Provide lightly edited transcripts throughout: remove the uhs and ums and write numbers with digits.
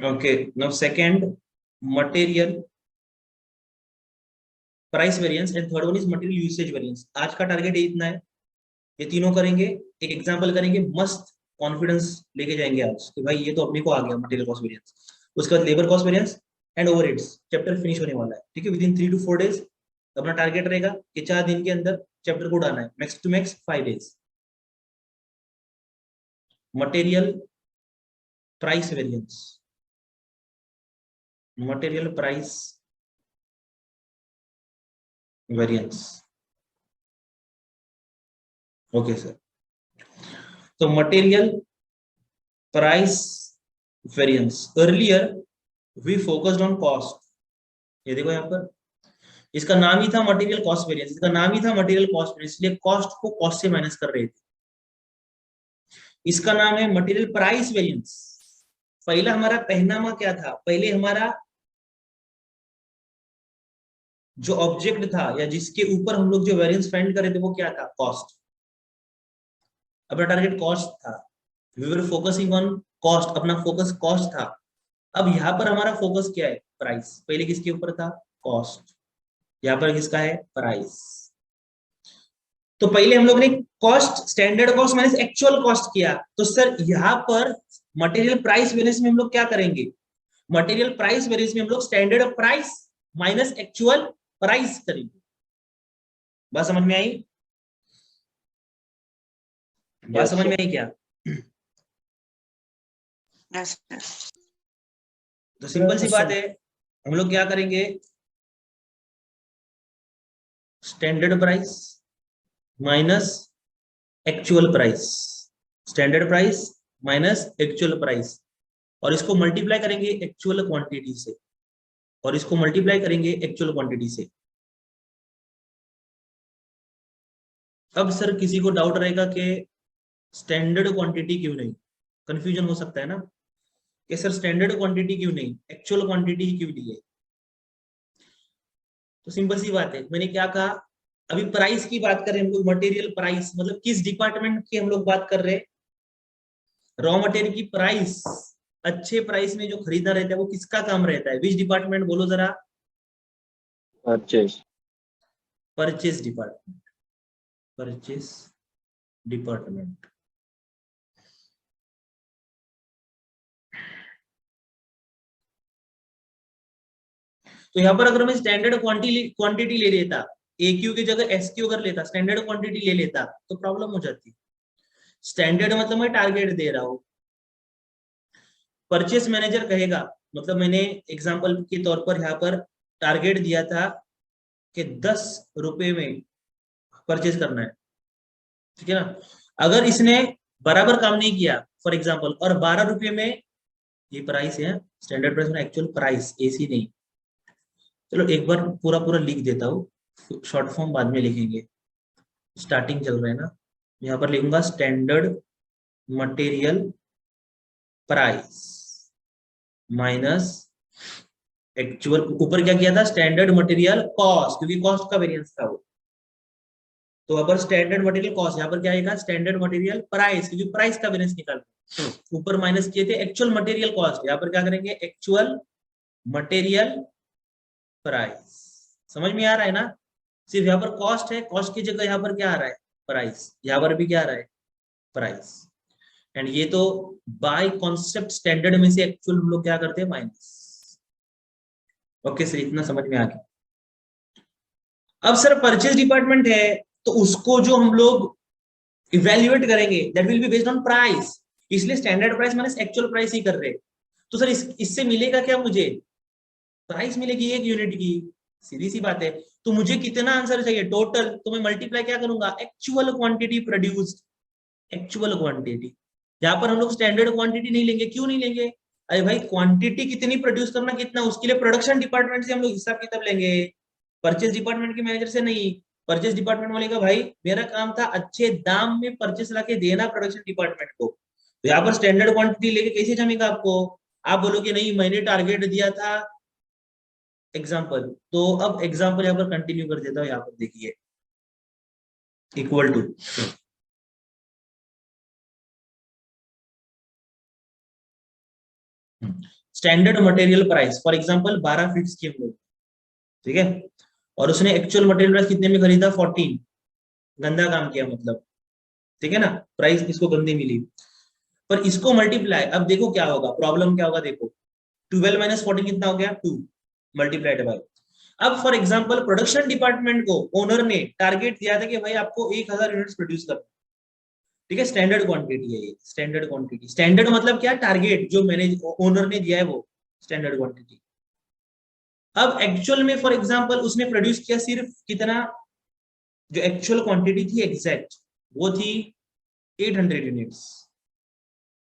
Okay, now second material price variance and third one is material usage variance. आज का target इतना है, ये तीनों करेंगे, एक एग्जांपल करेंगे, मस्त कॉन्फिडेंस लेके जाएंगे आज कि भाई ये तो अपने को आ गया मटेरियल कॉस्ट वेरिएंस। उसके बाद labour cost variance and overheads, chapter finish होने वाला है। ठीक है, विद इन 3 to 4 days अपना टारगेट रहेगा कि 4 दिन के अंदर चैप्टर को उड़ाना है, max to max 5 days। Material price variance, material price variance. Okay sir, तो material price variance, earlier we focused on cost. ये देखो यहाँ पर इसका नाम ही था मटेरियल कॉस्ट वेरिएंस, इसका नाम ही था मटेरियल कॉस्ट वेरिएंस, इसलिए कॉस्ट को कॉस्ट से माइनस कर रहे थे। इसका नाम है मटेरियल प्राइस वेरिएंस। पहला हमारा पहनामा क्या था, पहले हमारा जो ऑब्जेक्ट था या जिसके ऊपर हम लोग जो वेरिएंस फाइंड कर रहे थे वो क्या था, कॉस्ट। अपना टारगेट कॉस्ट था, we were focusing on cost, अपना फोकस कॉस्ट था। अब यहाँ पर हमारा फोकस क्या है, प्राइस। पहले किसके ऊपर था, कॉस्ट, यहाँ पर किसका है, प्राइस। तो पहले हम लोग ने cost, standard cost minus actual cost किया। तो सर यहाँ पर मटेरियल प्राइस वेरिएंस में हम लोग क्या करेंगे, मटेरियल प्राइस वेरिएंस में हम लोग standard price minus actual price करेंगे। बात समझ में आई, बात समझ में आई क्या? तो सिंपल सी बात है, हम लोग क्या करेंगे, standard price minus actual price, standard price minus actual price, और इसको मल्टीप्लाई करेंगे एक्चुअल क्वांटिटी से, और इसको मल्टीप्लाई करेंगे एक्चुअल क्वांटिटी से। अब सर किसी को डाउट रहेगा कि स्टैंडर्ड क्वांटिटी क्यों नहीं, कंफ्यूजन हो सकता है ना कि सर स्टैंडर्ड क्वांटिटी क्यों नहीं, एक्चुअल क्वांटिटी ही क्यों ली है। तो सिंपल सी बात है, मैंने क्या कहा, अभी प्राइस की बात करें हम लोग, मटेरियल प्राइस मतलब किस डिपार्टमेंट की हम लोग बात कर रहे हैं, रॉ मटेरियल की प्राइस, अच्छे प्राइस में जो खरीदा रहता है वो किसका काम रहता है, विच डिपार्टमेंट बोलो जरा, purchase, purchase department, purchase department. तो यहाँ पर अगर मैं स्टैंडर्ड क्वांटिटी ले लेता, AQ की जगह SQ अगर लेता, स्टैंडर्ड क्वांटिटी ले लेता तो प्रॉब्लम हो जाती। स्टैंडर्ड मतलब मैं टारगेट दे रहा हूं, परचेस मैनेजर कहेगा, मतलब मैंने एग्जांपल के तौर पर यहाँ पर टारगेट दिया था कि 10 रुपए में परचेज करना है, ठीक है ना। अगर इसने बराबर काम नहीं किया फॉर एग्जांपल, और 12 रुपए में, ये प्राइस है, स्टैंडर्ड प्राइस में एक्चुअल प्राइस, AC नहीं। चलो एक बार पूरा पूरा लिख देता हूँ, शॉर्ट फॉर्म बाद में लिखेंगे, स्टार्टिंग चल रहा है ना। यहाँ पर लिखूंगा standard material price minus actual, ऊपर क्या किया था, स्टैंडर्ड मटेरियल कॉस्ट, क्योंकि कॉस्ट का वेरिएंस था वो। तो यहाँ पर स्टैंडर्ड मटेरियल कॉस्ट, यहाँ पर क्या आएगा, स्टैंडर्ड मटेरियल प्राइस, क्योंकि प्राइस का वेरिएंस निकालना। ऊपर माइनस किए थे एक्चुअल मटेरियल कॉस्ट, यहाँ पर क्या करेंगे, एक्चुअल मटेरियल प्राइस। समझ में आ रहा है ना, सिर्फ यहाँ पर कॉस्ट है, कॉस्ट की जगह यहाँ पर क्या आ रहा है, प्राइस, यहाँ पर भी क्या आ रहा है, प्राइस। एंड ये तो बाय कॉन्सेप्ट स्टैंडर्ड में से एक्चुअल हम लोग क्या करते हैं, माइनस। ओके सर, इतना समझ में आ गया। अब सर परचेज डिपार्टमेंट है, तो उसको जो हम लोग इवेल्युएट करेंगे that will be based on price, इसलिए standard price minus actual price ही कर रहे हैं। तो सर इससे मिलेगा क्या, मुझे प्राइस मिलेगी 1 यूनिट की, सीधी सी बात है। तो मुझे कितना आंसर चाहिए टोटल, तो मैं मल्टीप्लाई क्या करूंगा, actual quantity produced, actual quantity. यहाँ पर हम लोग स्टैंडर्ड क्वांटिटी नहीं लेंगे, क्यों नहीं लेंगे, अरे भाई क्वांटिटी कितनी प्रोड्यूस करना, कितना, उसके लिए प्रोडक्शन डिपार्टमेंट से हम लोग हिसाब किताब लेंगे, परचेज डिपार्टमेंट के मैनेजर से नहीं। परचेज डिपार्टमेंट वाले का भाई मेरा काम था अच्छे दाम में परचेस ला के देना प्रोडक्शन डिपार्टमेंट को, तो यहाँ पर स्टैंडर्ड क्वांटिटी लेके कैसे जमेगा आपको, आप बोलोगे नहीं मैंने टारगेट दिया था एग्जाम्पल। तो अब एग्जाम्पल यहाँ पर कंटिन्यू कर देता हूँ, यहाँ पर देखिए equal to, standard material price for example 12 fix की हम लोग, ठीक है, और उसने एक्चुअल मटेरियल प्राइस कितने में खरीदा 14, गंदा काम किया मतलब, ठीक है ना, प्राइस इसको गंदी मिली, पर इसको मल्टीप्लाई, अब देखो क्या होगा, प्रॉब्लम क्या होगा, देखो 12 माइनस 14 कितना हो गया 2 मल्टीप्लाइड बाय, अब फॉर एग्जांपल प्रोडक्शन डिपार्टमेंट को ओनर ने टारगेट दिया था कि भाई आपको 1000 यूनिट्स प्रोड्यूस करना, ठीक है, स्टैंडर्ड क्वांटिटी है ये, स्टैंडर्ड क्वांटिटी, स्टैंडर्ड मतलब क्या, टारगेट जो मैंने ओनर ने दिया है वो स्टैंडर्ड क्वांटिटी। अब एक्चुअल में फॉर एग्जांपल उसने प्रोड्यूस किया सिर्फ कितना, जो एक्चुअल क्वांटिटी थी एग्जैक्ट वो थी 800 यूनिट्स,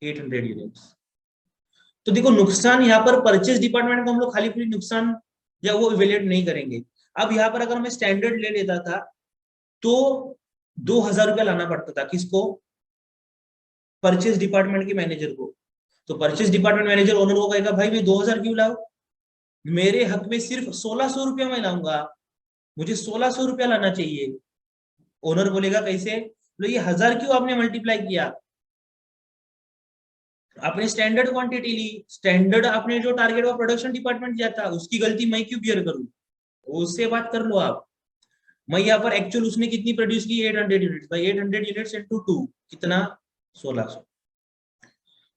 800 यूनिट्स। तो देखो नुकसान यहाँ पर परचेज डिपार्टमेंट को हम लोग खाली पूरी नुकसान या वो इवेल्युएट नहीं करेंगे। अब यहाँ पर अगर मैं स्टैंडर्ड ले लेता था तो 2000 रुपया लाना पड़ता था, किसको, परचेज डिपार्टमेंट के मैनेजर को। तो परचेज डिपार्टमेंट मैनेजर ओनर को कहेगा भाई मैं 2000 क्यों लाऊं, मेरे हक में सिर्फ 1600 रुपया मैं लाऊंगा, मुझे 1600 रुपया लाना चाहिए। ओनर बोलेगा कैसे, तो ये 1000 क्यों आपने मल्टीप्लाई किया, आपने स्टैंडर्ड क्वांटिटी ली, स्टैंडर्ड आपने जो टारगेट वो प्रोडक्शन डिपार्टमेंट दिया था उसकी गलती मैं क्यों बियर करूं, उससे बात कर लो आप। मैं यहाँ पर एक्चुअल उसने कितनी प्रोड्यूस की 800 यूनिट्स, भाई 800 यूनिट्स इनटू 2 कितना 1600।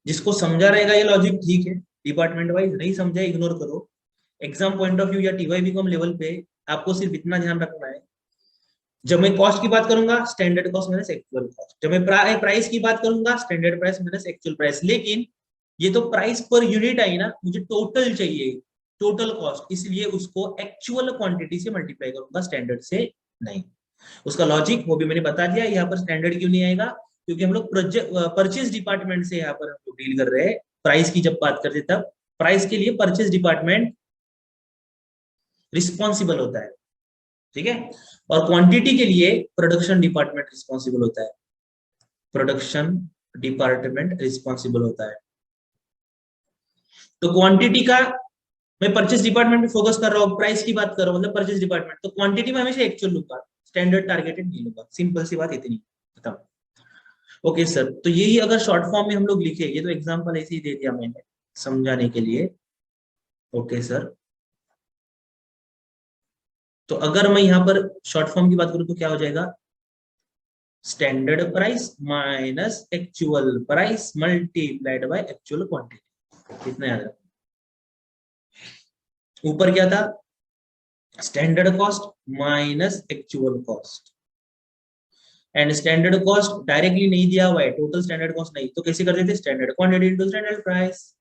जिसको समझा रहेगा ये लॉजिक ठीक है, डिपार्टमेंट वाइज नहीं समझा इग्नोर करो। एग्जाम पॉइंट ऑफ व्यू या टीवाई बीकॉम लेवल पे आपको सिर्फ इतना ध्यान रखना है, जब मैं कॉस्ट की बात करूंगा standard cost minus actual cost, जब मैं प्राइस की बात करूंगा standard price minus actual price. लेकिन ये तो प्राइस पर यूनिट आई ना, मुझे टोटल चाहिए, टोटल कॉस्ट, इसलिए उसको एक्चुअल क्वांटिटी से मल्टीप्लाई करूंगा, स्टैंडर्ड से नहीं। उसका लॉजिक वो भी मैंने बता दिया। यहाँ पर स्टैंडर्ड क्यों नहीं आएगा, क्योंकि हम लोग परचेज डिपार्टमेंट से यहाँ पर हम लोग डील कर रहे हैं। प्राइस की जब बात करते तब प्राइस के लिए परचेज डिपार्टमेंट रिस्पॉन्सिबल होता है, ठीक है, और क्वांटिटी के लिए प्रोडक्शन डिपार्टमेंट रिस्पॉन्सिबल होता है, प्रोडक्शन डिपार्टमेंट रिस्पॉन्सिबल होता है। तो क्वांटिटी का मैं परचेज डिपार्टमेंट में फोकस कर रहा हूँ, प्राइस की बात कर रहा हूँ मतलब परचेज डिपार्टमेंट, तो क्वांटिटी में हमेशा एक्चुअल लूंगा, स्टैंडर्ड टारगेटेड नहीं लूंगा, सिंपल सी बात इतनी खत्म। ओके सर, तो यही अगर शॉर्ट फॉर्म में हम लोग लिखे, ये तो एग्जांपल ऐसे ही दे दिया मैंने समझाने के लिए। ओके सर, तो अगर मैं यहाँ पर शॉर्ट फॉर्म की बात करूँ तो क्या हो जाएगा, standard price minus actual price multiplied by actual quantity, इतना याद रखना। ऊपर क्या था, standard cost minus actual cost, and standard cost directly नहीं दिया हुआ है, टोटल स्टैंडर्ड कॉस्ट नहीं, तो कैसे कर देते, standard quantity into standard price.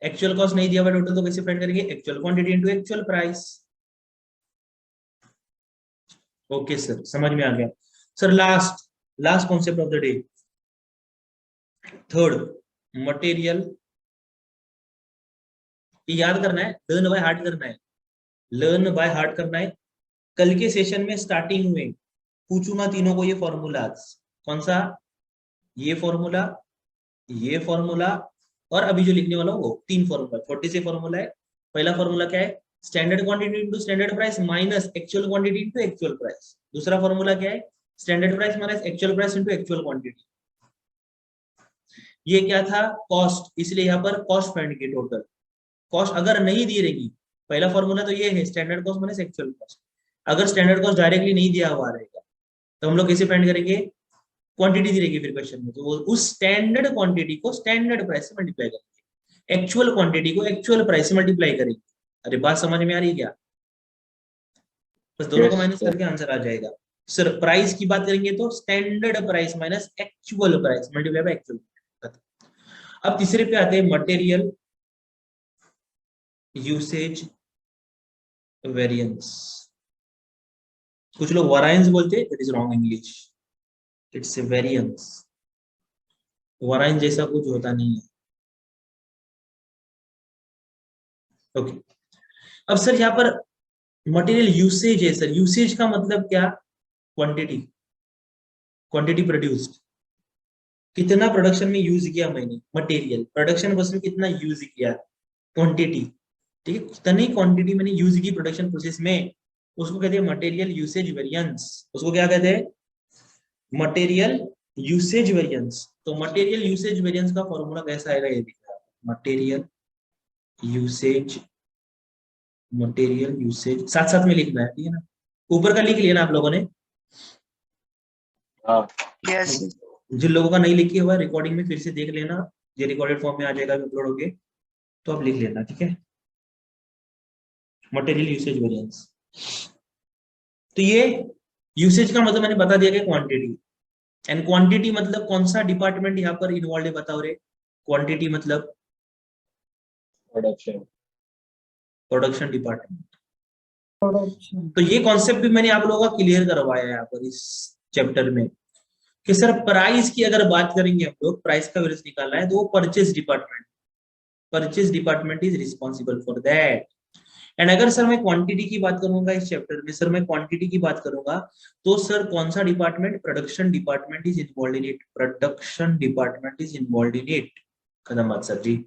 Actual cost नहीं दिया हुआ टोटल, तो कैसे फाइंड करेंगे, actual quantity into actual price. Okay sir, समझ में आ गया। Sir last last concept of the day, third, material. याद करना है, लर्न बाय हार्ट करना है, लर्न बाय हार्ट करना है। कल के सेशन में स्टार्टिंग में पूछूंगा तीनों को ये फॉर्मूलाज, कौन सा, ये फॉर्मूला, ये फॉर्मूला, और अभी जो लिखने वाला वो 3 फॉर्मूला, छोटे से फॉर्मूला है। पहला फॉर्मूला क्या है, standard quantity into standard price minus actual quantity into actual price. दूसरा फॉर्मूला क्या है, standard price minus actual price into actual quantity. ये क्या था, कॉस्ट, इसलिए यहाँ पर कॉस्ट फाइंड की, टोटल कॉस्ट अगर नहीं दी रहेगी, पहला फॉर्मूला तो ये है standard cost minus actual cost. अगर स्टैंडर्ड कॉस्ट डायरेक्टली नहीं दिया हुआ रहेगा तो हम लोग कैसे फाइंड करेंगे, क्वांटिटी दी रहेगी फिर क्वेश्चन में, तो वो उस स्टैंडर्ड क्वांटिटी को स्टैंडर्ड प्राइस से मल्टीप्लाई करेंगे, एक्चुअल क्वांटिटी को एक्चुअल प्राइस से मल्टीप्लाई करेंगे। अरे बात समझ में आ रही है क्या, बस दोनों को माइनस करके आंसर आ जाएगा। सर प्राइस की बात करेंगे तो standard price minus actual price multiply by actual. अब तीसरे पे आते हैं, मटेरियल यूसेज वेरिएंस, कुछ लोग वरायंस बोलते हैं, it is wrong English, it's a variance, variance जैसा कुछ होता नहीं है। ओके, अब सर यहाँ पर मटेरियल यूसेज है, सर यूसेज का मतलब क्या, क्वांटिटी, क्वांटिटी प्रोड्यूस्ड, कितना प्रोडक्शन में यूज किया मैंने मटेरियल, प्रोडक्शन बस में कितना यूज किया, क्वांटिटी, ठीक है, कितनी क्वांटिटी मैंने यूज की प्रोडक्शन प्रोसेस में, उसको कहते हैं मटेरियल यूसेज वेरिएंस। उसको क्या कहते हैं, मटेरियल यूसेज वेरिएंस। तो मटेरियल यूसेज वेरिएंस का फॉर्मूला कैसा आएगा, ये दिख रहा है, मटेरियल यूसेज, मटेरियल यूसेज साथ साथ में लिखना है, ठीक है ना। ऊपर का लिख लिया ना आप लोगों ने? हाँ यस जिन लोगों का नहीं लिखा हुआ रिकॉर्डिंग में फिर से देख लेना, ये रिकॉर्डेड फॉर्म में आ जाएगा अपलोड होके, तो आप लिख लेना, ठीक है। मटेरियल यूसेज वेरिएंस, तो ये यूसेज का मतलब मैंने बता दिया कि क्वांटिटी, एंड क्वांटिटी मतलब कौन सा डिपार्टमेंट यहाँ पर इन्वॉल्व है बताओ रे? क्वांटिटी मतलब प्रोडक्शन। Production department. प्रोडक्शन तो ये कॉन्सेप्ट भी मैंने आप लोगों का क्लियर करवाया है यहाँ पर इस चैप्टर में, कि सर प्राइस की अगर बात करेंगे हम लोग, प्राइस का वैल्यूज निकालना है तो वो purchase department is responsible for that. And अगर सर मैं क्वांटिटी की बात करूंगा इस चैप्टर में, सर मैं क्वांटिटी की बात करूंगा तो सर कौन सा department? Production department is involve in it, production department is involve in it. खत्म बात सर जी,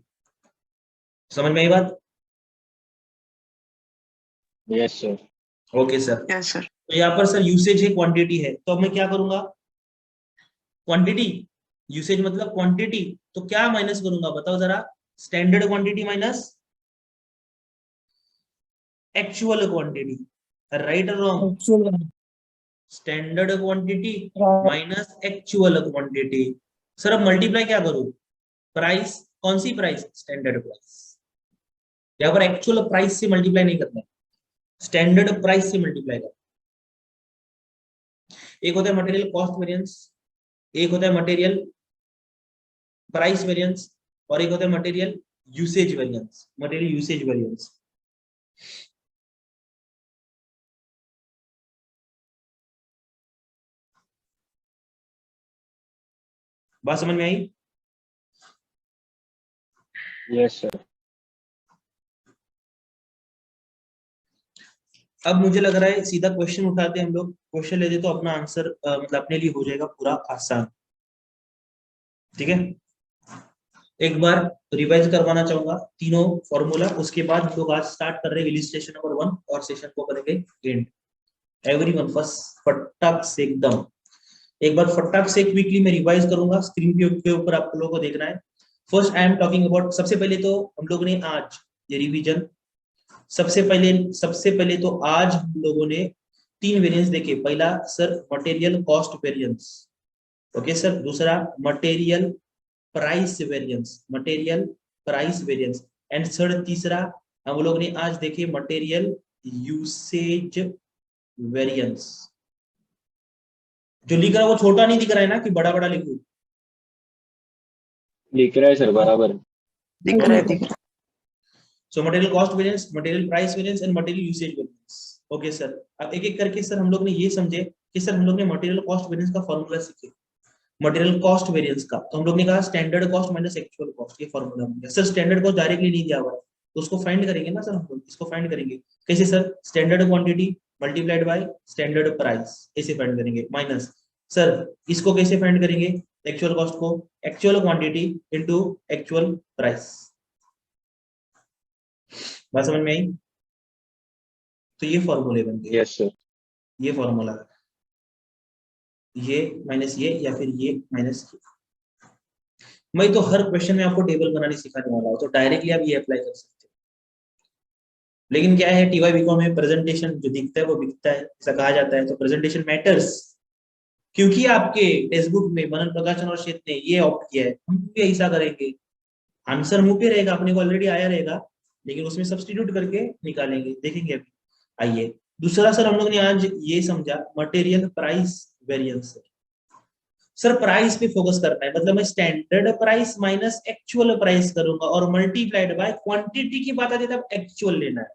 समझ में आई बात? Yes sir. Okay sir. Yes sir तो यहाँ पर सर यूसेज है, क्वांटिटी है, तो अब मैं क्या करूंगा? क्वांटिटी, यूसेज मतलब क्वांटिटी, तो क्या माइनस करूंगा बताओ जरा? Standard quantity minus actual quantity, right और wrong? Actual standard quantity minus actual quantity. Sir अब मल्टीप्लाई क्या करूं? प्राइस, कौन सी प्राइस? Standard price. यहाँ पर एक्चुअल प्राइस से मल्टीप्लाई नहीं करना है, स्टैंडर्ड प्राइस से मल्टीप्लाई करना। एक होता है मटेरियल कॉस्ट वेरिएंस, एक होता है मटेरियल प्राइस वेरिएंस, और एक होता है material usage variance, material usage variance. बात समझ में आई? Yes sir. अब मुझे लग रहा है सीधा क्वेश्चन उठाते हम लोग, क्वेश्चन लेते तो अपना आंसर मतलब अपने लिए हो जाएगा पूरा आसान, ठीक है। एक बार रिवाइज करवाना चाहूंगा तीनों फॉर्मूला, उसके बाद हम लोग आज स्टार्ट कर रहे हैं इलिस्ट्रेशन नंबर 1 और सेशन को करेंगे एंड। एवरीवन फर्स्ट फटाक से एकदम एक बार फटाक से क्विकली मैं रिवाइज करूंगा, स्क्रीन के ऊपर आप लोगों को देखना है। First I am talking about, सबसे पहले तो हम लोगों ने आज ये रिवीजन, सबसे पहले तो आज हम लोगों ने 3 वेरिएंस देखे। पहला sir material cost variance, okay sir. दूसरा material price variance, material price variance, and third तीसरा हम लोग ने आज देखे मटेरियल यूसेज वेरिएंस। जो लिख रहा है वो छोटा नहीं दिख रहा है ना, कि बड़ा बड़ा लिखूं? लिख रहा है सर, बराबर। दिख रहा है दिख रहा so material cost variance, material price variance and material usage variance. Okay sir, अब एक एक करके सर हम लोग ने ये समझे कि सर हम लोग ने मटेरियल कॉस्ट वेरिएंस का फॉर्मूला सीखे। मटेरियल कॉस्ट वेरिएंस का तो हम लोग ने कहा standard cost minus actual cost, ये फॉर्मूला बन गया सर। स्टैंडर्ड कॉस्ट डायरेक्टली नहीं दिया हुआ है तो उसको फाइंड करेंगे ना सर, हम लोग इसको फाइंड करेंगे कैसे sir? Standard quantity multiplied by standard price, ऐसे फाइंड करेंगे। माइनस सर इसको कैसे फाइंड करेंगे? एक्चुअल कॉस्ट को actual quantity into actual price. बात समझ में आई? तो ये फॉर्मूले बन गए, यस सर। ये फॉर्मूला, ये माइनस ये या फिर ये माइनस ये। मैं तो हर क्वेश्चन में आपको टेबल बनानी सिखाने वाला हूँ, तो डायरेक्टली आप ये अप्लाई कर सकते हो। लेकिन क्या है, टीवाई बीकॉम में प्रेजेंटेशन जो दिखता है वो बिकता है, ऐसा कहा जाता है। तो प्रेजेंटेशन मैटर्स, क्योंकि आपके टेक्स्ट बुक में मनन प्रकाशन और शेत ने ये ऑप्ट किया है, हम भी ऐसा करेंगे। आंसर मुंह पे रहेगा, अपने को ऑलरेडी आया रहेगा, लेकिन उसमें सब्सटीट्यूट करके निकालेंगे, देखेंगे अभी। आइए दूसरा सर हम लोग ने आज ये समझा material price variance. Sir price पे फोकस करना है, मतलब मैं standard price minus actual price करूंगा और मल्टीप्लाइड बाय क्वांटिटी की बात आती है तब एक्चुअल लेना है।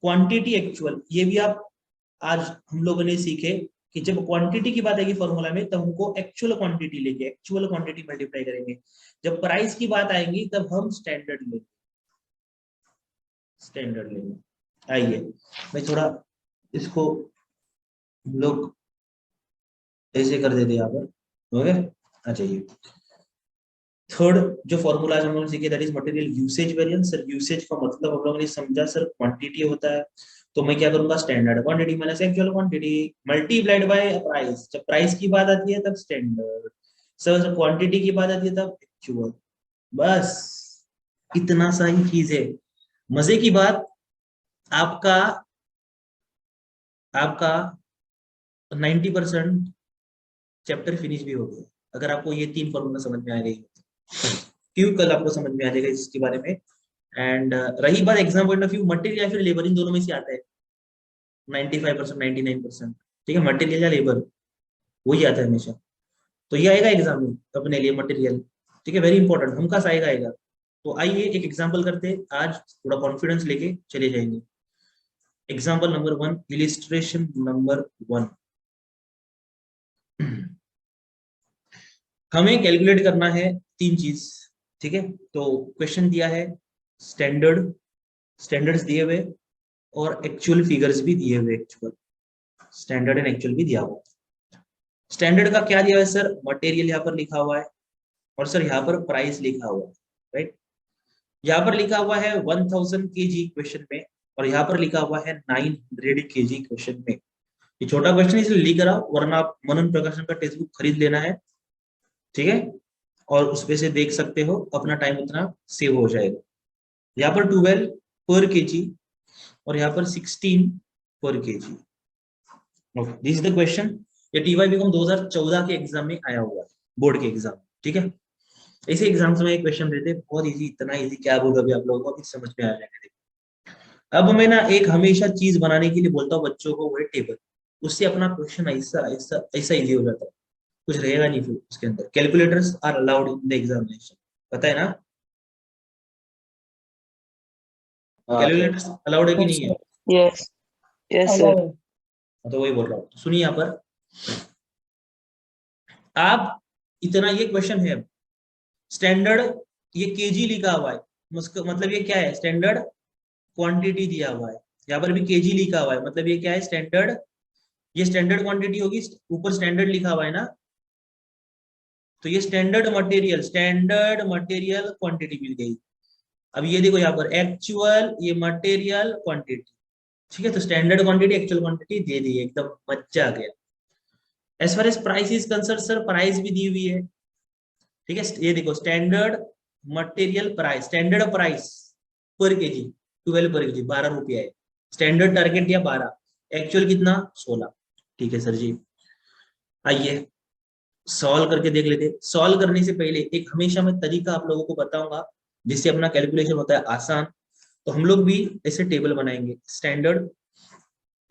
क्वांटिटी एक्चुअल, ये भी आप आज हम लोगों ने सीखे कि जब क्वांटिटी की बात आएगी फॉर्मूला में तब हमको एक्चुअल क्वांटिटी लेके एक्चुअल क्वांटिटी मल्टीप्लाई करेंगे। जब प्राइस की बात आएगी तब हम स्टैंडर्ड लेंगे, स्टैंडर्ड लेंगे। आइए मैं थोड़ा इसको हम लोग ऐसे कर देते यहाँ पर, ओके। आ जाइए, थर्ड जो फॉर्मूला हम लोगों ने सीखे that is material usage variance. Sir usage का मतलब हम लोगों ने समझा सर क्वांटिटी होता है, तो मैं क्या करूंगा? Standard quantity minus actual quantity multiplied by price. जब प्राइस की बात आती है तब स्टैंडर्ड, सर क्वांटिटी की बात आती है तब एक्चुअल। बस इतना सा ही चीज है। मजे की बात, आपका आपका 90% चैप्टर फिनिश भी हो गया अगर आपको ये 3 फॉर्मूला समझ में आ गई क्यों, कल आपको समझ में आ जाएगा इसके बारे में। एंड रही बात exam point of view, material या फिर लेबर, इन दोनों में से आता है 95%, 99%, ठीक है, मटेरियल या लेबर वही आता है हमेशा। तो ये आएगा एग्जाम में अपने लिए मटेरियल, ठीक है, वेरी इंपॉर्टेंट, हमका आएगा। तो आइए एक एग्जाम्पल करते हैं, आज थोड़ा कॉन्फिडेंस लेके चले जाएंगे। Example number 1, illustration number 1। हमें कैलकुलेट करना है 3 चीज, ठीक है। तो क्वेश्चन दिया है, स्टैंडर्ड्स दिए हुए और एक्चुअल फिगर्स भी दिए हुए, एक्चुअल स्टैंडर्ड एंड एक्चुअल भी दिया हुआ। स्टैंडर्ड का क्या दिया है सर, मटेरियल यहाँ पर लिखा हुआ है, और सर यहाँ पर प्राइस लिखा हुआ है, राइट। यहाँ पर लिखा हुआ है 1000 kg क्वेश्चन में, और यहाँ पर लिखा हुआ है 900 kg क्वेश्चन में। ये छोटा क्वेश्चन इसलिए लिख रहा हूं, वरना आप मनन प्रकाशन का टेक्स्ट बुक खरीद लेना है, ठीक है, और उसपे से देख सकते हो, अपना टाइम उतना सेव हो जाएगा। यहाँ पर 12 पर kg और यहाँ पर 16 पर kg। This is the question. ये टीवाई बीकॉम 2014 के एग्जाम में आया हुआ है, बोर्ड के एग्जाम, ठीक है। ऐसे एग्जाम्स में एक क्वेश्चन देते हैं, बहुत इजी, इतना इजी क्या बोलूं अभी आप लोगों को, अभी समझ में आ जाएगा। अब मैं ना एक हमेशा चीज बनाने के लिए बोलता हूँ बच्चों को, वो है टेबल। उससे अपना क्वेश्चन ऐसा ऐसा ऐसा इजी हो जाता है, कुछ रहेगा नहीं फिर उसके अंदर। Calculators are allowed in the examination, पता है ना, हाँ सर। कैलकुलेटर्स अलाउड है कि नहीं है। Yes yes sir. तो वही बोल रहा हूँ, सुनिए यहाँ पर आप, इतना ये क्वेश्चन है, स्टैंडर्ड ये केजी लिखा हुआ है, मतलब ये क्या है, स्टैंडर्ड क्वांटिटी दिया हुआ है। यहाँ पर भी केजी लिखा हुआ है, मतलब ये क्या है, स्टैंडर्ड, ये स्टैंडर्ड क्वांटिटी होगी, ऊपर स्टैंडर्ड लिखा हुआ है ना, तो ये स्टैंडर्ड मटेरियल क्वांटिटी मिल गई। अब ये देखो यहाँ पर एक्चुअल, ये मटेरियल क्वांटिटी, ठीक है। तो स्टैंडर्ड क्वांटिटी एक्चुअल क्वांटिटी दे दी, एकदम मजा आ गया। As far as price is concern, sir price भी दी हुई है, ठीक है। ये देखो standard material price, standard price per KG 12 per KG 12 रुपया है, स्टैंडर्ड टारगेट दिया 12, एक्चुअल कितना 16, ठीक है सर जी। आइए सॉल्व करके देख लेते। सॉल्व करने से पहले एक हमेशा मैं तरीका आप लोगों को बताऊंगा जिससे अपना कैलकुलेशन होता है आसान। तो हम लोग भी ऐसे टेबल बनाएंगे, स्टैंडर्ड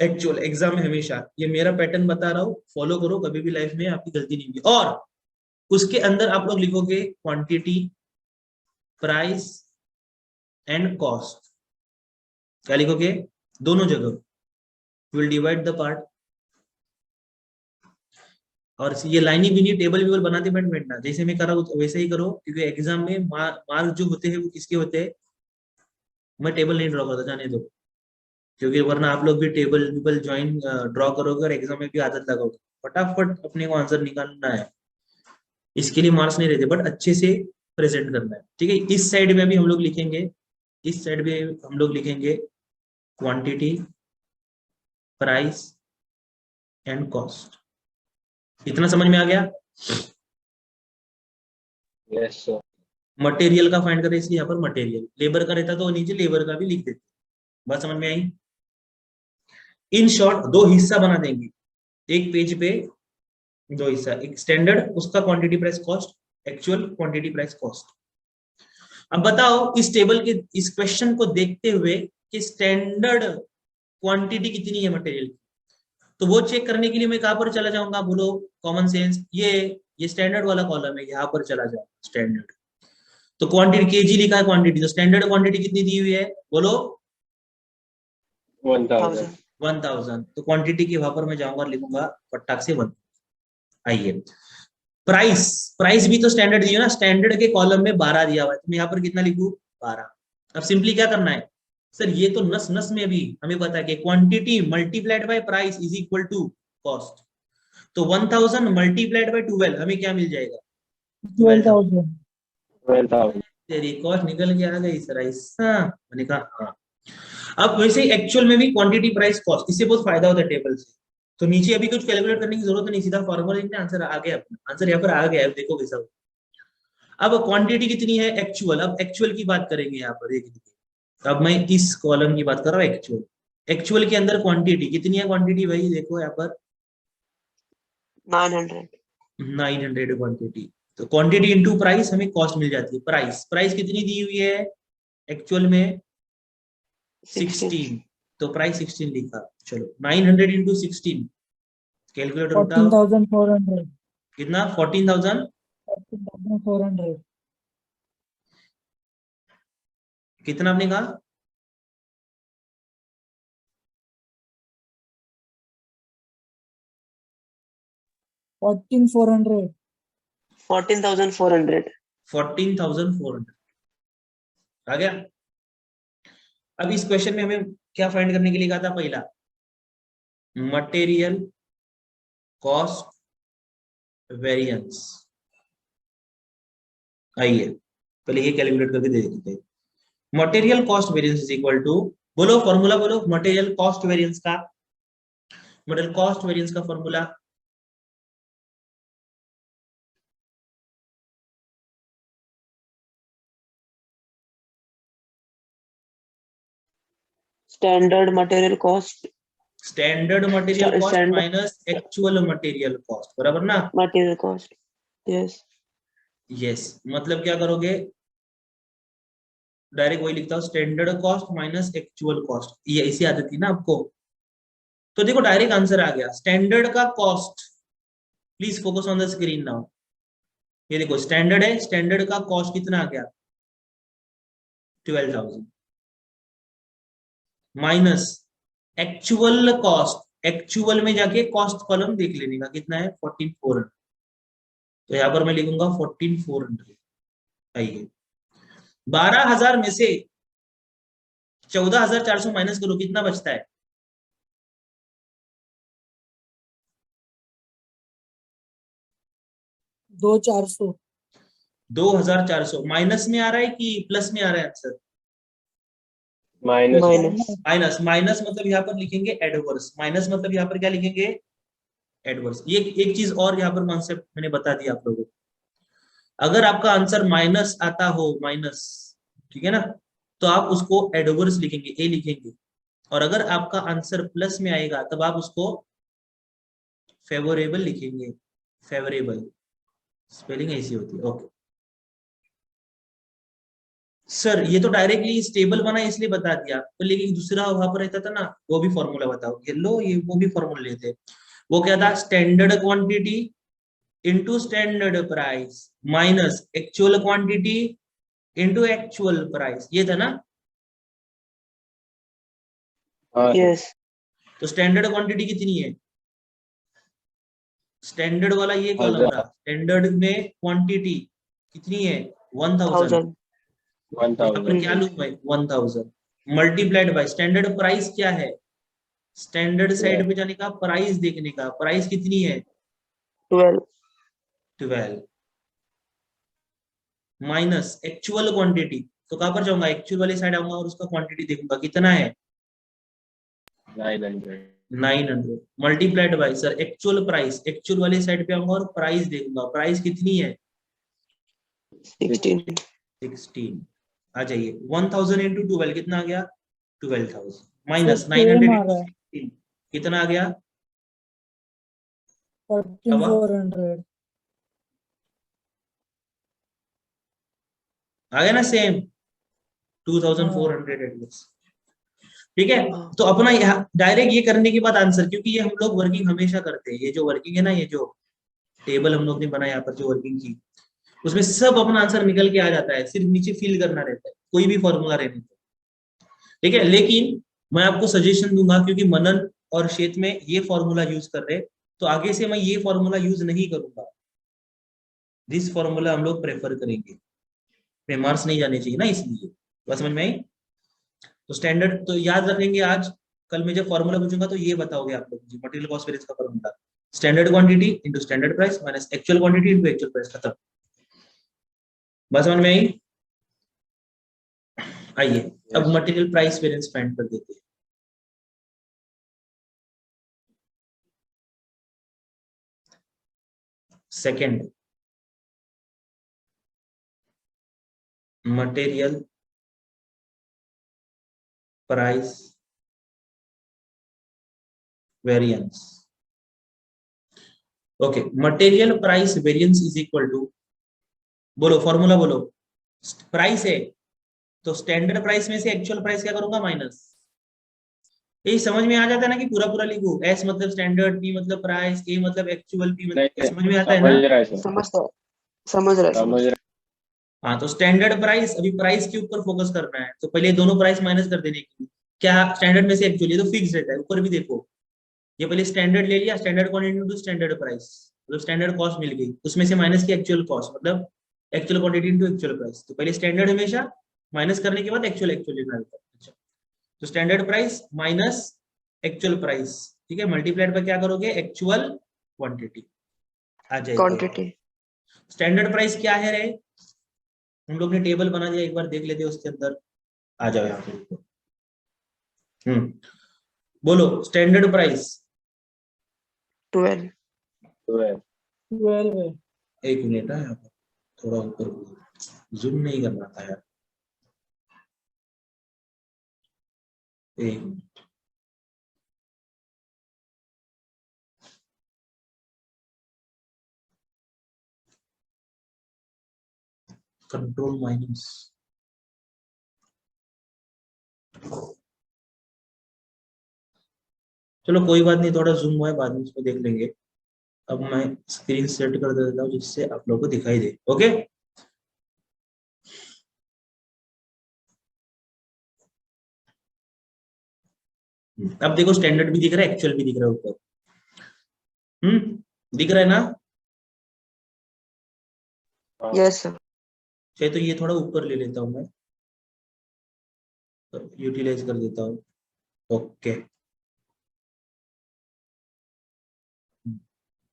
एक्चुअल, एग्जाम में हमेशा ये मेरा पैटर्न बता रहा हूँ, फॉलो करो, कभी भी लाइफ में आपकी गलती नहीं होगी। और उसके अंदर आप लोग लिखोगे क्वांटिटी, प्राइस एंड कॉस्ट, क्या लिखोगे, दोनों जगह विल डिवाइड द पार्ट। और ये लाइनी बिनी टेबल वेबल बनाते बैठना, जैसे मैं कर रहा हूँ वैसे ही करो, क्योंकि एग्जाम में मार्क जो होते हैं वो किसके होते हैं, मैं टेबल नहीं ड्रॉ करता, जाने दो, क्योंकि वरना आप लोग भी टेबल वेबल ज्वाइन ड्रॉ करोगे और एग्जाम में भी आदत लगाओगे, फटाफट अपने को आंसर निकालना है, इसके लिए मार्क्स नहीं रहते, बट अच्छे से प्रेजेंट करना है, ठीक है। इस साइड में भी हम लोग लिखेंगे, इस साइड में हम लोग लिखेंगे क्वांटिटी, प्राइस एंड कॉस्ट। इतना समझ में आ गया। Yes sir. मटेरियल का फाइंड करें इसलिए यहाँ पर मटेरियल, लेबर का रहता तो नीचे लेबर का भी लिख देते, बात समझ में आई। इन शॉर्ट दो हिस्सा बना देंगे, एक पेज पे दो हिस्सा, एक स्टैंडर्ड उसका quantity price cost, actual quantity price cost. अब बताओ इस टेबल के, इस क्वेश्चन को देखते हुए कि स्टैंडर्ड क्वांटिटी कितनी है मटेरियल की, तो वो चेक करने के लिए मैं कहां पर चला जाऊंगा, बोलो कॉमन सेंस, ये स्टैंडर्ड वाला कॉलम है, यहाँ पर चला जाओ स्टैंडर्ड। तो क्वांटिटी केजी लिखा है क्वांटिटी, तो स्टैंडर्ड क्वांटिटी कितनी दी हुई है, बोलो 1000। 1000। तो क्वांटिटी के वहां पर मैं जाऊंगा, लिखूंगा फटाक से 1। आइए प्राइस, प्राइस भी तो स्टैंडर्ड दिया ना, स्टैंडर्ड के कॉलम में 12 दिया हुआ है, तो मैं यहाँ पर कितना लिखूं 12। अब सिंपली क्या करना है सर, ये तो नस नस में भी हमें पता है कि quantity multiplied by price is equal to cost. तो 1000 मल्टीप्लाइड बाय 12 हमें क्या मिल जाएगा, 12,000। तेरी कॉस्ट निकल के आ गई सर, ऐसा मैंने कहा हाँ। अब वैसे एक्चुअल में भी क्वांटिटी प्राइस कॉस्ट, इससे बहुत फायदा होता है टेबल से। तो नीचे अभी कुछ कैलकुलेट करने की जरूरत नहीं, सीधा फॉर्मूला लिखना, आंसर आ गया, अपना आंसर यहाँ पर आ गया, देखो कैसा हो। अब क्वांटिटी कितनी है एक्चुअल, अब एक्चुअल की बात करेंगे यहाँ पर, एक अब मैं इस कॉलम की बात कर रहा हूँ, एक्चुअल। एक्चुअल के अंदर क्वांटिटी कितनी है, क्वांटिटी भाई देखो यहाँ पर 900. 900 क्वांटिटी। तो क्वांटिटी इंटू प्राइस हमें कॉस्ट मिल जाती है। प्राइस प्राइस कितनी दी हुई है एक्चुअल में, 16. 16। तो प्राइस 16 लिखा। चलो 900 इंटू 16, कैलकुलेटर उठाओ। 14,400. कितना, 14,000 14,400. कितना आपने कहा, 14,400. 14,400. 14,400 आ गया। अब इस क्वेश्चन में हमें क्या फाइंड करने के लिए कहा था, पहला मटेरियल कॉस्ट वेरिएंस। आइए पहले ये कैलकुलेट करके दे देते हैं। Material cost variance is equal to, बोलो फॉर्मूला बोलो मटेरियल कॉस्ट वेरिएंस का। मटेरियल कॉस्ट वेरिएंस का formula, Standard material cost. Standard material cost Standard minus actual material cost, बराबर ना। material cost. Yes. यस मतलब क्या करोगे, डायरेक्ट वही लिखता हूँ, standard cost minus actual cost, ये ऐसी आदत थी ना आपको। तो देखो डायरेक्ट आंसर आ गया। स्टैंडर्ड का cost, please focus on the screen now. ये देखो स्टैंडर्ड है, स्टैंडर्ड का कॉस्ट कितना आ गया, 12,000 माइनस एक्चुअल कॉस्ट। एक्चुअल में जाके कॉस्ट कॉलम देख लेने का, कितना है 14,400। तो यहां पर मैं लिखूंगा 14,400। आइए 12,000 में से 14,400 माइनस करो, कितना बचता है, 2,400. 2,400 माइनस में आ रहा है कि प्लस में आ रहा है answer, minus. Minus. Minus. Minus मतलब यहाँ पर लिखेंगे एडवर्स, माइनस मतलब यहाँ पर क्या लिखेंगे, एडवर्स। ये एक चीज और यहाँ पर कॉन्सेप्ट मैंने बता दिया आप लोगों को। अगर आपका आंसर माइनस आता हो, माइनस, ठीक है ना, तो आप उसको एडवर्स लिखेंगे, ए लिखेंगे। और अगर आपका आंसर प्लस में आएगा तब आप उसको फेवरेबल लिखेंगे, फेवरेबल। स्पेलिंग ऐसी होती है। ओके सर, ये तो डायरेक्टली स्टेबल बना इसलिए बता दिया, तो लेकिन दूसरा वहां पर रहता था ना, वो भी फॉर्मूला बताओ। ये लो, ये वो भी फॉर्मूला लेते। वो क्या था, standard quantity into standard price minus actual quantity into actual price, ये था ना। हाँ सर। Yes. तो स्टैंडर्ड क्वांटिटी कितनी है, स्टैंडर्ड वाला ये कॉलम रहा, 1,000। स्टैंडर्ड में क्वांटिटी कितनी है 1,000। 1,000. तो यहाँ पर क्या 1,000। लूं मैं, 1,000 मल्टीप्लाइड बाय स्टैंडर्ड प्राइस क्या है, स्टैंडर्ड साइड पे जाने का, प्राइस देखने का, प्राइस कितनी है 12. 12 माइनस एक्चुअल क्वांटिटी। तो कहां पर जाऊंगा, एक्चुअल वाली साइड आऊंगा और उसका क्वांटिटी देखूंगा कितना है 900। 900 multiplied by sir actual price, actual वाली साइड पे आऊंगा और प्राइस देखूंगा, प्राइस कितनी है 16. 16। आ जाइए 1,000 इंटू 12 कितना आ गया 12,000 सर माइनस सेम 900 आ इंटू रहा है. 16 कितना आ गया, 14,400. आ गया ना सेम, हाँ. 2,400 एटलीस्ट। ठीक है। हाँ. तो अपना यहाँ डायरेक्ट ये करने के बाद आंसर, क्योंकि ये हम लोग वर्किंग हमेशा करते हैं, ये जो वर्किंग है ना, ये जो टेबल हम लोग ने बनाया यहाँ पर जो वर्किंग की, उसमें सब अपना आंसर निकल के आ जाता है, सिर्फ नीचे फिल करना रहता है, कोई भी फॉर्मूला रहने दो। ठीक है, लेकिन मैं आपको सजेशन दूंगा, क्योंकि मनन और शेत में ये फॉर्मूला यूज कर रहे हैं, तो आगे से मैं ये फॉर्मूला यूज नहीं करूंगा, दिस फॉर्मूला हम लोग प्रेफर करेंगे, मार्क्स नहीं जाने चाहिए ना, इसलिए। बस समझ में आई। तो स्टैंडर्ड तो याद रखेंगे आज, कल मैं जब फॉर्मूला पूछूंगा तो ये बताओगे आप लोग, मटेरियल कॉस्ट वेरिएंस का formula, standard quantity into standard price minus actual quantity into actual price, खत्म। बस समझ में आई। आइए अब Yes. Material price variance find कर देते हैं। Second, material price variance. Okay, material price variance is equal to, बोलो फॉर्मूला बोलो। प्राइस है तो स्टैंडर्ड प्राइस में से एक्चुअल प्राइस क्या करूंगा, माइनस। ये समझ में आ जाता है ना कि पूरा पूरा लिखो, एस मतलब स्टैंडर्ड, पी मतलब प्राइस, ए मतलब एक्चुअल, पी मतलब, नहीं, समझ में आता है समझ ना। रहा है सर, समझ रहा है समझ रहा हाँ, तो स्टैंडर्ड प्राइस, अभी प्राइस के ऊपर फोकस करना है, तो पहले दोनों प्राइस माइनस कर देने की, क्या स्टैंडर्ड में से एक्चुअली तो फिक्स रहता है, ऊपर भी देखो, ये पहले स्टैंडर्ड ले लिया, standard quantity into standard price, मतलब स्टैंडर्ड कॉस्ट मिल गई, उसमें से माइनस की एक्चुअल कॉस्ट, मतलब actual quantity into actual price. तो पहले स्टैंडर्ड हमेशा माइनस करने के बाद एक्चुअल लिखना रहता है। अच्छा, तो standard price minus actual price, ठीक है, मल्टीप्लाइड पर क्या करोगे, एक्चुअल क्वांटिटी आ जाएगा। क्वांटिटी। स्टैंडर्ड प्राइस क्या है रे, हम लोग ने टेबल बना दिया, एक बार देख लेते हैं उसके अंदर, आ जाओ यहाँ पे। बोलो स्टैंडर्ड प्राइस 12। है। 12 है। एक मिनट है, यहाँ पर थोड़ा ऊपर जूम नहीं करना था यार, एक मिनट। कंट्रोल माइनस, चलो कोई बात नहीं, थोड़ा जूम हुआ है, बाद में उसको देख लेंगे। अब मैं स्क्रीन सेट कर देता हूँ जिससे आप लोगों को दिखाई दे। ओके, अब देखो स्टैंडर्ड भी दिख रहा है, एक्चुअल भी दिख रहा है ऊपर। दिख रहा है ना। Yes sir. चाहे तो ये थोड़ा ऊपर ले लेता हूँ मैं, यूटिलाइज कर देता हूँ। ओके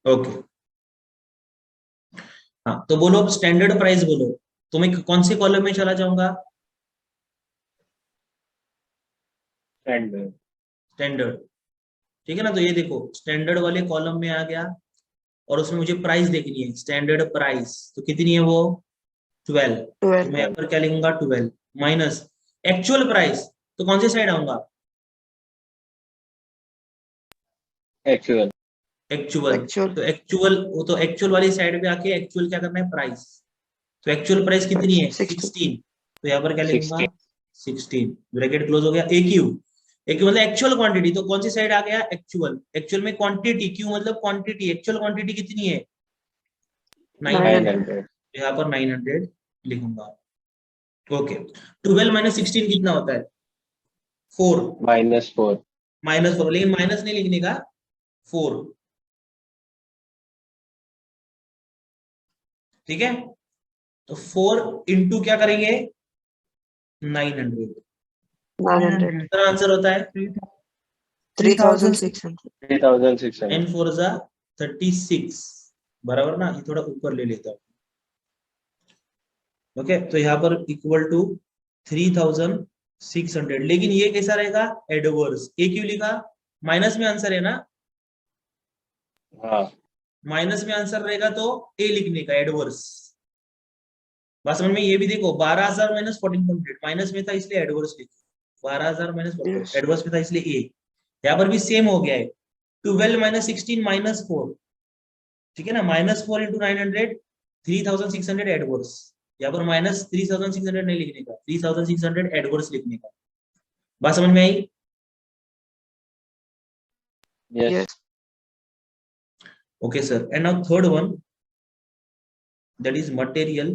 ओके, हाँ तो बोलो अब स्टैंडर्ड प्राइस बोलो, तो मैं कौन से कॉलम में चला जाऊंगा, स्टैंडर्ड। स्टैंडर्ड, ठीक है ना। तो ये देखो स्टैंडर्ड वाले कॉलम में आ गया, और उसमें मुझे प्राइस देखनी है, स्टैंडर्ड प्राइस तो कितनी है वो 12, तो मैं 12। यहाँ पर क्या लिखूंगा 12 माइनस एक्चुअल प्राइस, तो कौन सी साइड आऊंगा, एक्चुअल। एक्चुअल, एक्चुअल तो एक्चुअल, वो तो एक्चुअल वाली साइड पे आके एक्चुअल क्या करना है, प्राइस, तो एक्चुअल प्राइस कितनी प्राइस है 16। 16, तो यहाँ पर क्या लिखूंगा 16। 16, ब्रैकेट क्लोज हो गया। ए क्यू, ए क्यू मतलब एक्चुअल क्वांटिटी, तो कौन सी साइड आ गया, एक्चुअल, एक्चुअल में क्वांटिटी, क्यू मतलब क्वांटिटी, एक्चुअल क्वांटिटी कितनी है 900, 900। 900। यहाँ पर 900 लिखूंगा। ओके, 12 माइनस 16 कितना होता है 4, -4। -4, लेकिन माइनस नहीं लिखने का, 4, ठीक है। तो 4 इंटू क्या करेंगे 900, 900। कितना आंसर होता है 3600। 3600। एन फोर जा 36, बराबर ना, ये थोड़ा ऊपर ले लेता हूँ। ओके, तो यहाँ पर इक्वल टू 3600, लेकिन ये कैसा रहेगा एडवर्स, ए क्यों लिखा, माइनस में आंसर है ना, हाँ। माइनस में आंसर रहेगा तो ए लिखने का एडवर्स। बात समझ में, ये भी देखो 12000 माइनस 1400, माइनस में था इसलिए एडवर्स लिखो, 12000 माइनस यस। एडवर्स में था इसलिए ए, यहाँ पर भी सेम हो गया है, 12 माइनस 16 माइनस 4, ठीक है ना, -4 इंटू 900, 3600 एडवर्स, यहाँ पर -3600 नहीं लिखने का, 3600 एडवर्स लिखने का। बात समझ में आई। Yes. Yes. Okay sir, and now third one, that is material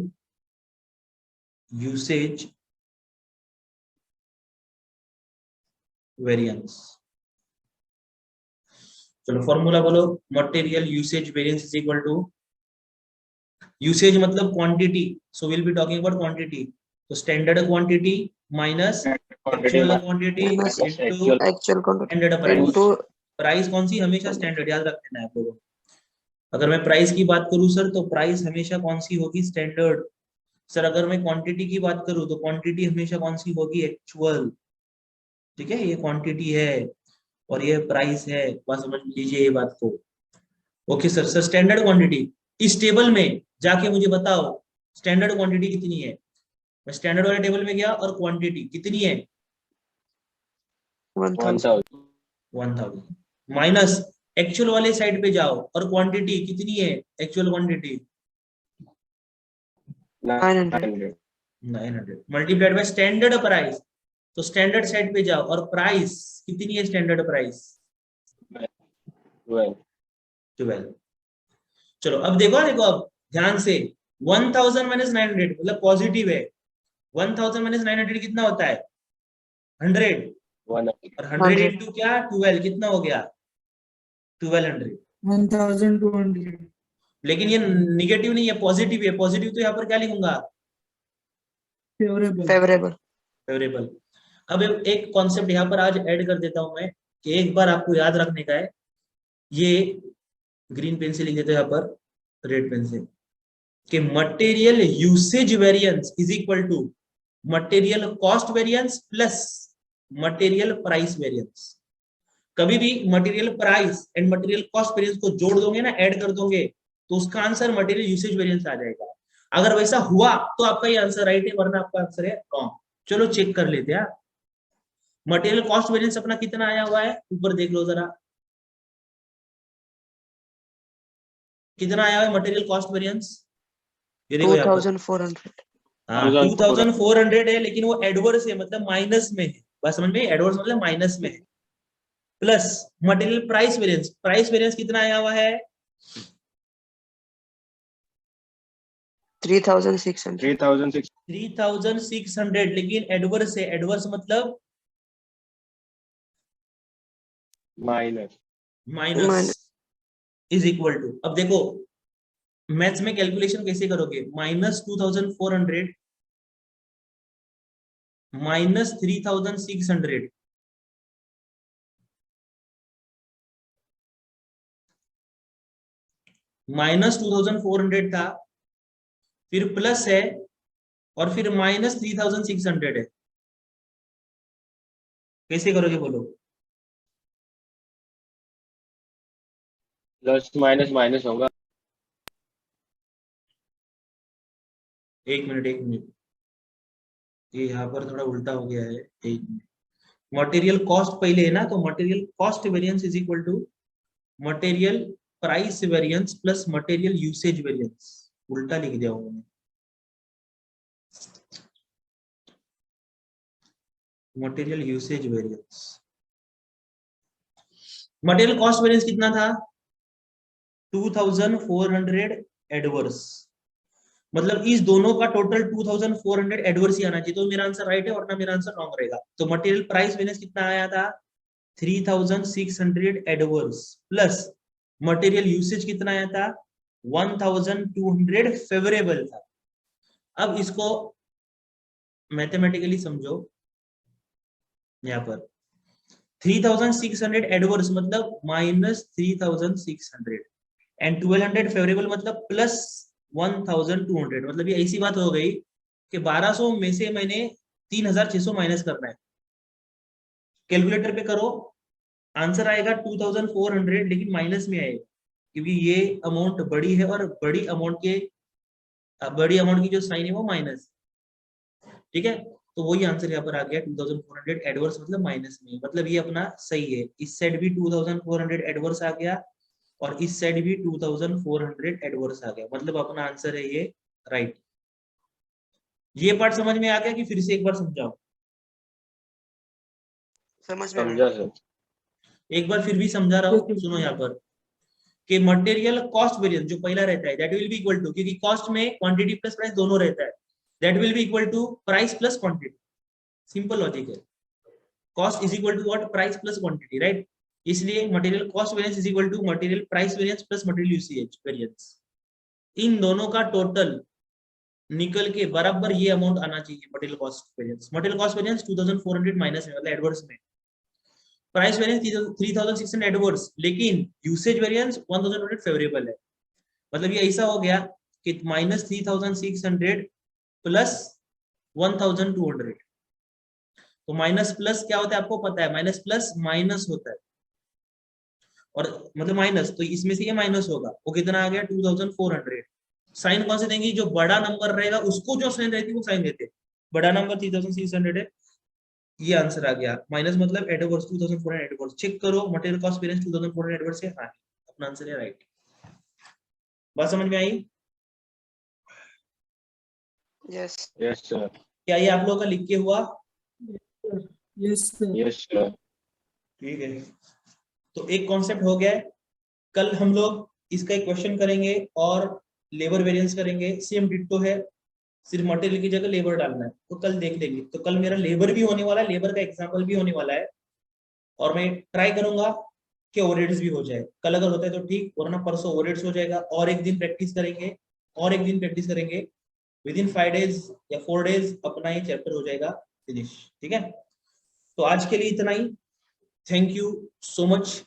usage variance। चलो फॉर्मूला बोलो, material usage variance is equal to, usage मतलब quantity, so will be talking about quantity, तो standard quantity minus quantity actual quantity minus into actual actual standard quantity price. Into. Price कौन सी, हमेशा standard, याद रख लेना है आप लोगों को। अगर मैं प्राइस की बात करूं सर, तो प्राइस हमेशा कौन सी होगी, स्टैंडर्ड। सर अगर मैं क्वांटिटी की बात करूं, तो क्वांटिटी हमेशा कौन सी होगी, एक्चुअल, ठीक है, ये क्वांटिटी है और ये प्राइस है, बस समझ लीजिए ये बात को। Okay sir, sir standard quantity, इस टेबल में जाके मुझे बताओ स्टैंडर्ड क्वांटिटी कितनी है। मैं स्टैंडर्ड वाले टेबल में गया और क्वांटिटी कितनी है, 1000 1000 माइनस एक्चुअल वाले साइड पे जाओ और क्वांटिटी कितनी है, actual quantity 900 900 multiplied by standard price, तो स्टैंडर्ड साइड पे जाओ और प्राइस कितनी है, स्टैंडर्ड प्राइस 12। चलो अब देखो देखो अब ध्यान से 1000 माइनस 900 मतलब पॉजिटिव है, 1000 माइनस 900 कितना होता है 100 और 100 इंटू क्या 12 कितना हो गया 1200। 1200। लेकिन ये निगेटिव नहीं है, पॉजिटिव है, पॉजिटिव तो यहाँ पर क्या लिखूंगा फेवरेबल। Favourable favourable. अब एक कॉन्सेप्ट यहाँ पर आज ऐड कर देता हूं मैं कि एक बार आपको याद रखने का है, ये ग्रीन पेन से लिख देते हैं यहाँ पर रेड पेन से, कि material usage variance is equal to material cost variance plus material price variance. कभी भी material price and material cost variance को जोड़ दोगे ना, ऐड कर दोगे, तो उसका आंसर मटेरियल यूसेज वेरिएंस आ जाएगा। अगर वैसा हुआ तो आपका ये आंसर राइट है, वरना आपका आंसर है रॉन्ग। चलो चेक कर लेते हैं। मटेरियल कॉस्ट वेरिएंस अपना कितना आया हुआ है, ऊपर देख लो जरा, कितना आया हुआ है मटेरियल कॉस्ट वेरिएंस, ये देखो यहाँ पर 2400 2400 है, लेकिन वो एडवर्स है, मतलब माइनस में है। बस समझ में, एडवर्स मतलब माइनस में है। Plus material price variance, price variance कितना आया हुआ है 3600 लेकिन एडवर्स है, एडवर्स मतलब माइनस इज इक्वल टू, अब देखो मैथ्स में कैलकुलेशन कैसे करोगे, माइनस 2400 माइनस 3600 माइनस 2400 था, फिर प्लस है और फिर माइनस 3600 है। कैसे करोगे बोलो, प्लस माइनस माइनस होगा। एक मिनट, ये यहाँ पर थोड़ा उल्टा हो गया है, एक मिनट। मटेरियल कॉस्ट पहले है ना, तो material cost variance is equal to material price variance plus material usage variance, उल्टा लिख दिया हूं मैंने। Material usage variance, material cost variance कितना था 2400 एडवर्स, मतलब इस दोनों का टोटल 2400 एडवर्स ही आना चाहिए, तो मेरा आंसर राइट है, वरना मेरा आंसर रॉन्ग रहेगा। तो मटेरियल प्राइस वेरिएंस कितना आया था 3600 एडवर्स प्लस मटेरियल यूसेज कितना आया था 1200 फेवरेबल था। अब इसको मैथमेटिकली समझो, यहाँ पर 3600 एडवर्स मतलब माइनस 3600 एंड 1200 फेवरेबल मतलब प्लस 1200, मतलब ये ऐसी बात हो गई कि 1200 में से मैंने 3600 माइनस करना है। कैलकुलेटर पे करो, आंसर आएगा 2400, लेकिन माइनस में आएगा क्योंकि ये अमाउंट बड़ी है और बड़ी अमाउंट की जो साइन है वो माइनस, ठीक है। तो वही आंसर यहाँ पर आ गया 2400 एडवर्स मतलब माइनस में, मतलब ये अपना सही है। इस साइड भी 2400 एडवर्स आ गया और इस साइड भी 2400 एडवर्स आ गया, मतलब अपना आंसर है ये राइट। ये पार्ट समझ में आ गया कि फिर से एक बार समझाओ, समझ में समझा आया। सर। एक बार फिर भी समझा रहा हूँ, सुनो यहाँ पर कि मटेरियल कॉस्ट वेरिएंस जो पहला रहता है that will be equal to, क्योंकि कॉस्ट में क्वांटिटी प्लस प्राइस दोनों रहता है, that will be equal to price plus quantity. Simple logic है, cost is equal to what, price plus quantity, right. इसलिए material cost variance is equal to material price variance plus material usage variance, इन दोनों का total निकल के बराबर ये amount आना चाहिए material cost variance. Material cost variance 2400 minus में, मतलब एडवर्स में, प्राइस वेरिएंस 3600 एडवर्स, लेकिन यूसेज वेरिएंस 1200 फेवरेबल है। मतलब ये ऐसा हो गया कि माइनस 3600 प्लस 1200, तो माइनस प्लस क्या होता है आपको पता है, माइनस प्लस माइनस होता है, और मतलब माइनस, तो इसमें से ये माइनस होगा, वो कितना आ गया 2400। साइन कौन से देंगे, जो बड़ा नंबर रहेगा उसको जो साइन रहती है वो साइन देते हैं। बड़ा नंबर 3600 है, ये आंसर आ गया। माइनस मतलब adverse 2400 adverse. Check करो material cost variance 2400 adverse है। हाँ अपना आंसर है राइट। बात समझ में आई? Yes. Yes, sir. क्या ये आप लोगों का लिख के हुआ? Yes, sir. Yes, sir. ठीक है, तो एक कॉन्सेप्ट हो गया है। कल हम लोग इसका एक क्वेश्चन करेंगे और लेबर वेरिएंस करेंगे। सेम डिट्टो है, सिर्फ मटेरियल की जगह लेबर डालना है, तो कल देख लेंगे। तो कल मेरा लेबर भी होने वाला है, लेबर का एग्जांपल भी होने वाला है, और मैं ट्राई करूंगा कि ओवरहेड्स भी हो जाए। कल अगर होता है तो ठीक, वरना परसों ओवरहेड्स हो जाएगा। और एक दिन प्रैक्टिस करेंगे, और एक दिन प्रैक्टिस करेंगे। विद इन 5 days या 4 days अपना ये चैप्टर हो जाएगा फिनिश। ठीक है, तो आज के लिए इतना ही। Thank you so much.